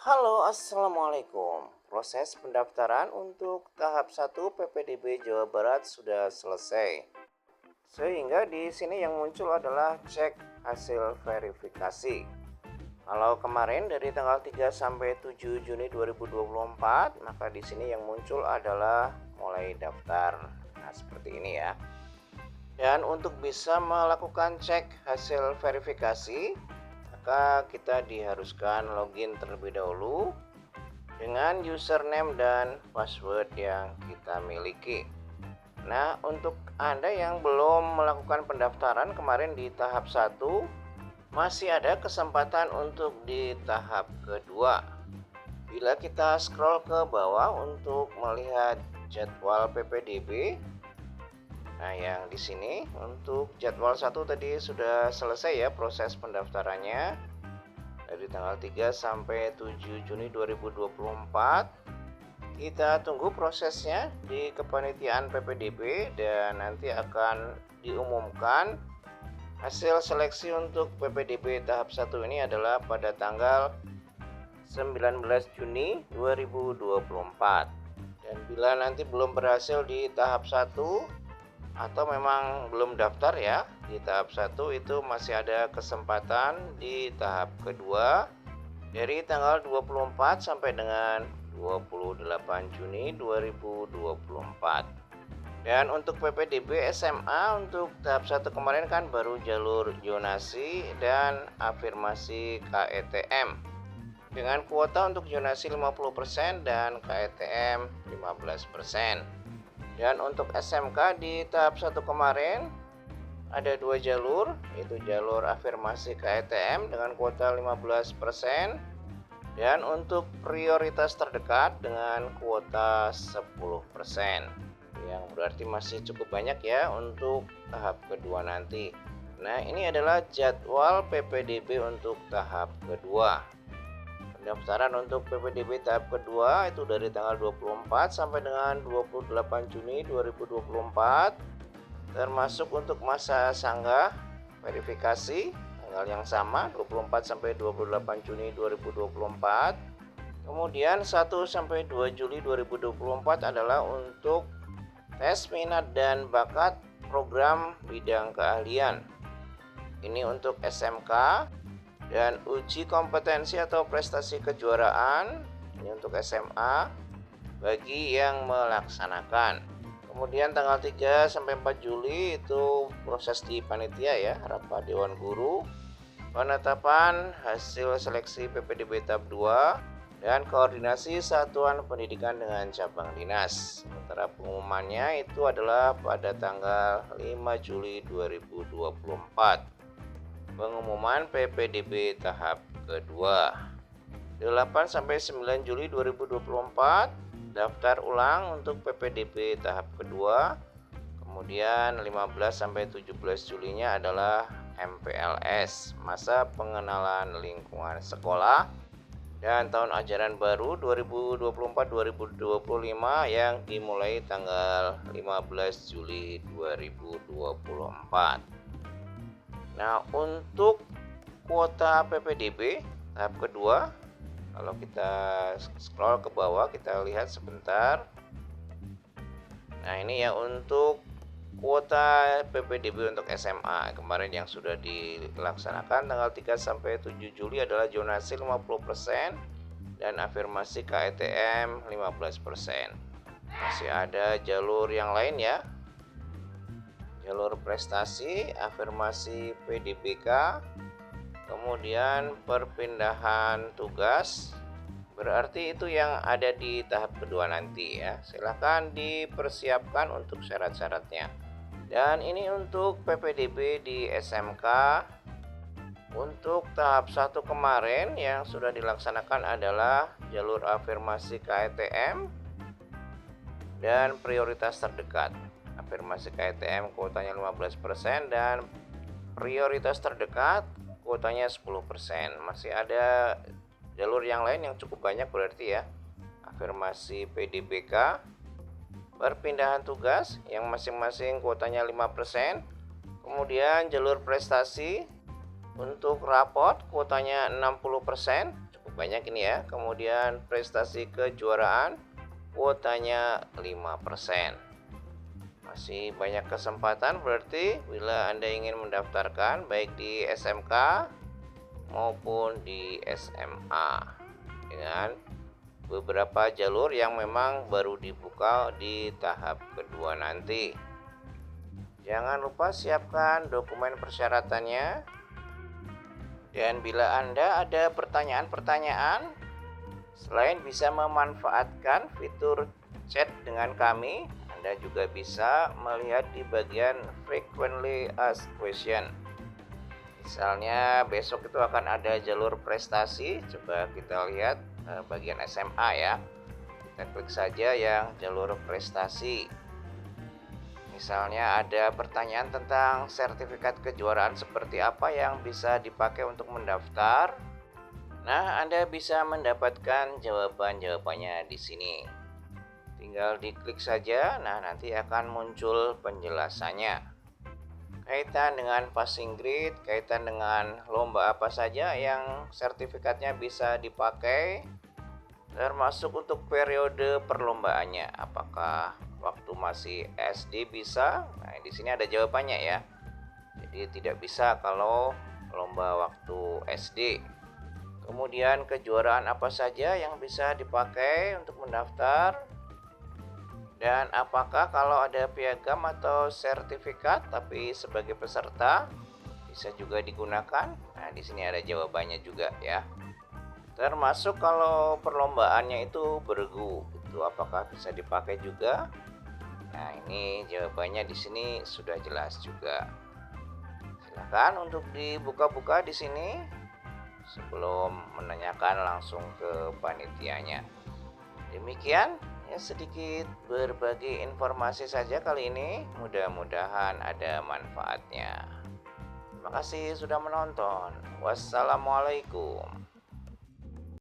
Halo, Assalamualaikum. Proses pendaftaran untuk tahap 1 PPDB Jawa Barat sudah selesai. Sehingga di sini yang muncul adalah cek hasil verifikasi. Kalau kemarin dari tanggal 3 sampai 7 Juni 2024, maka di sini yang muncul adalah mulai daftar. Nah, seperti ini ya. Dan untuk bisa melakukan cek hasil verifikasi, maka kita diharuskan login terlebih dahulu dengan username dan password yang kita miliki. Nah, untuk Anda yang belum melakukan pendaftaran kemarin di tahap 1, masih ada kesempatan untuk di tahap kedua. Bila kita scroll ke bawah untuk melihat jadwal PPDB, nah yang di sini untuk jadwal 1 tadi sudah selesai ya proses pendaftarannya dari tanggal 3 sampai 7 Juni 2024. Kita tunggu prosesnya di kepanitiaan PPDB dan nanti akan diumumkan hasil seleksi untuk PPDB tahap 1 ini adalah pada tanggal 19 Juni 2024. Dan bila nanti belum berhasil di tahap 1 atau memang belum daftar ya di tahap 1, itu masih ada kesempatan di tahap kedua dari tanggal 24 sampai dengan 28 Juni 2024. Dan untuk PPDB SMA untuk tahap 1 kemarin kan baru jalur zonasi dan afirmasi KETM dengan kuota untuk zonasi 50% dan KETM 15%. Dan untuk SMK di tahap 1 kemarin ada 2 jalur, yaitu jalur afirmasi KETM dengan kuota 15% dan untuk prioritas terdekat dengan kuota 10%. Yang berarti masih cukup banyak ya untuk tahap kedua nanti. Nah, ini adalah jadwal PPDB untuk tahap kedua. Pendaftaran untuk PPDB tahap kedua itu dari tanggal 24 sampai dengan 28 Juni 2024, termasuk untuk masa sanggah verifikasi tanggal yang sama 24 sampai 28 Juni 2024. Kemudian 1 sampai 2 Juli 2024 adalah untuk tes minat dan bakat program bidang keahlian. Ini untuk SMK. Dan uji kompetensi atau prestasi kejuaraan ini untuk SMA bagi yang melaksanakan. Kemudian tanggal 3 sampai 4 Juli itu proses di panitia ya, rapat Dewan Guru, penetapan hasil seleksi PPDB tahap 2 dan koordinasi satuan pendidikan dengan cabang dinas. Sementara pengumumannya itu adalah pada tanggal 5 Juli 2024. Pengumuman PPDB tahap kedua 8 sampai 9 Juli 2024 daftar ulang untuk PPDB tahap kedua. Kemudian 15 sampai 17 Julinya adalah MPLS, masa pengenalan lingkungan sekolah dan tahun ajaran baru 2024-2025 yang dimulai tanggal 15 Juli 2024. Nah, untuk kuota PPDB tahap kedua, kalau kita scroll ke bawah kita lihat sebentar. Nah, ini ya untuk kuota PPDB untuk SMA kemarin yang sudah dilaksanakan tanggal 3 sampai 7 Juli adalah zonasi 50% dan afirmasi KETM 15%. Masih ada jalur yang lain ya. Jalur prestasi, afirmasi PDBK, kemudian perpindahan tugas. Berarti itu yang ada di tahap kedua nanti ya. Silahkan dipersiapkan untuk syarat-syaratnya. Dan ini untuk PPDB di SMK. Untuk tahap 1 kemarin yang sudah dilaksanakan adalah jalur afirmasi KETM dan prioritas terdekat. Afirmasi KETM kuotanya 15% dan prioritas terdekat kuotanya 10%. Masih ada jalur yang lain yang cukup banyak berarti ya. Afirmasi PDBK, perpindahan tugas yang masing-masing kuotanya 5%. Kemudian jalur prestasi untuk rapot kuotanya 60%, cukup banyak ini ya. Kemudian prestasi kejuaraan, kuotanya 5%. Masih banyak kesempatan berarti bila Anda ingin mendaftarkan baik di SMK maupun di SMA dengan beberapa jalur yang memang baru dibuka di tahap kedua nanti. Jangan lupa siapkan dokumen persyaratannya. Dan bila Anda ada pertanyaan-pertanyaan, selain bisa memanfaatkan fitur chat dengan kami, Anda juga bisa melihat di bagian frequently asked question. Misalnya besok itu akan ada jalur prestasi, coba kita lihat bagian SMA ya. Kita klik saja yang jalur prestasi. Misalnya ada pertanyaan tentang sertifikat kejuaraan seperti apa yang bisa dipakai untuk mendaftar. Nah, Anda bisa mendapatkan jawaban-jawabannya di sini. Tinggal diklik saja, nah nanti akan muncul penjelasannya. Kaitan dengan passing grade, kaitan dengan lomba apa saja yang sertifikatnya bisa dipakai, termasuk untuk periode perlombaannya. Apakah waktu masih SD bisa? Nah, di sini ada jawabannya ya. Jadi tidak bisa kalau lomba waktu SD. Kemudian kejuaraan apa saja yang bisa dipakai untuk mendaftar? Dan apakah kalau ada piagam atau sertifikat tapi sebagai peserta bisa juga digunakan? Nah, di sini ada jawabannya juga ya. Termasuk kalau perlombaannya itu bergu, itu apakah bisa dipakai juga? Nah, ini jawabannya di sini sudah jelas juga. Silakan untuk dibuka-buka di sini sebelum menanyakan langsung ke panitianya. Demikian ya, sedikit berbagi informasi saja kali ini. Mudah-mudahan ada manfaatnya. Terima kasih sudah menonton. Wassalamualaikum.